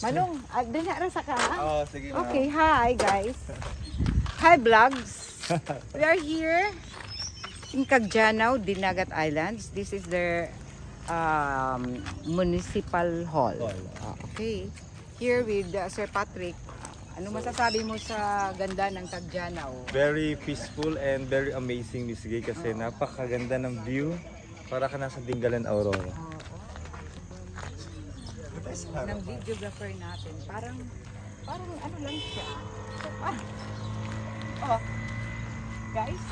Manong, dali na sa ka. Oo, sige na. Okay, hi guys. Hi vlogs. We are here in Caggianao, Dinagat Islands. This is their municipal hall. Okay. Here with Sir Patrick. Ano masasabi mo sa ganda ng Caggianao? Very peaceful and very amazing, Miss Gay, kasi napakaganda ng view. Para ka nasa Dingalan, Aurora. Ng videographer natin. Parang ano lang siya. Oh, guys,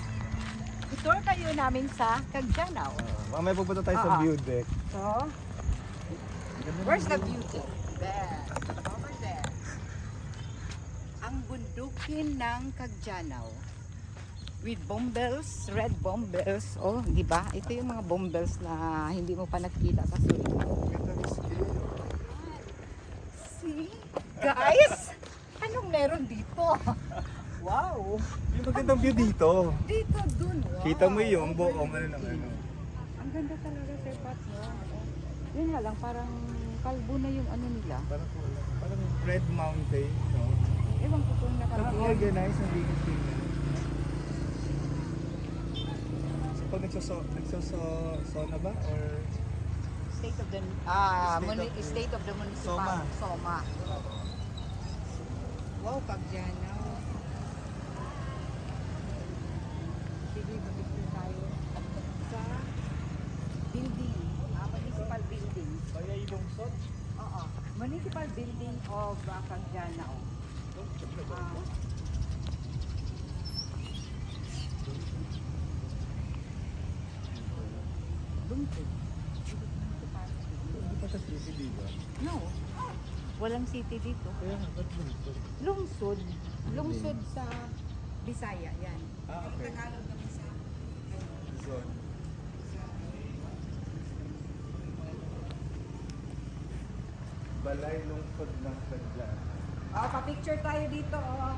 itour kayo namin sa Caggianao. Mamaya pupunta tayo sa view deck. So, where's the beauty? There. Over there. Ang bundukin ng Caggianao. With bombbells, red bombbells. Oh, di ba? Ito yung mga bombbells na hindi mo pa nakita sa Surigao. See? Guys, anong meron dito? Wow! Yung magandang view dito. Dito, dun. Wow. Kita mo yung buong ano ng ano. Ang ganda talaga, Sir Pat. No? Yun nga lang, parang kalbo na yung ano nila. Parang Red Mountain, no? Ewan ko kung Parang nakalagyan. organized ang biggest thing na. So pag nagsosona ba? Or State of the State of the Municipal. Soma. Wow, Caggianao. Sige, mag-picture tayo sa building. Municipal building. kaya ilungsod? Oo. Municipal building of Caggianao. Lungsod. Hindi pa sa city dito. No. Walang city dito. Kaya nga, ba't lungsod? Lungsod. Lungsod sa Bisaya, yan. Okay. Tagalog kami sa Zone. Balay lungsod ng Caggianao. Oh, pa-picture tayo dito, oh.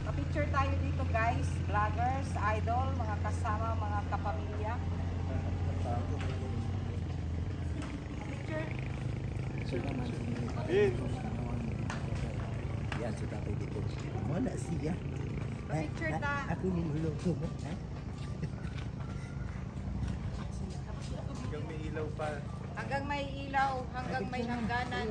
Pa-picture tayo dito, guys. Vloggers, idol, mga kasama, mga kapamilya. Pa-picture. Yan, si tatay dito. Wala siya. Pa-picture ta. Ako nilulong ko mo. Hanggang may ilaw pa. Hanggang may ilaw, hanggang may hangganan.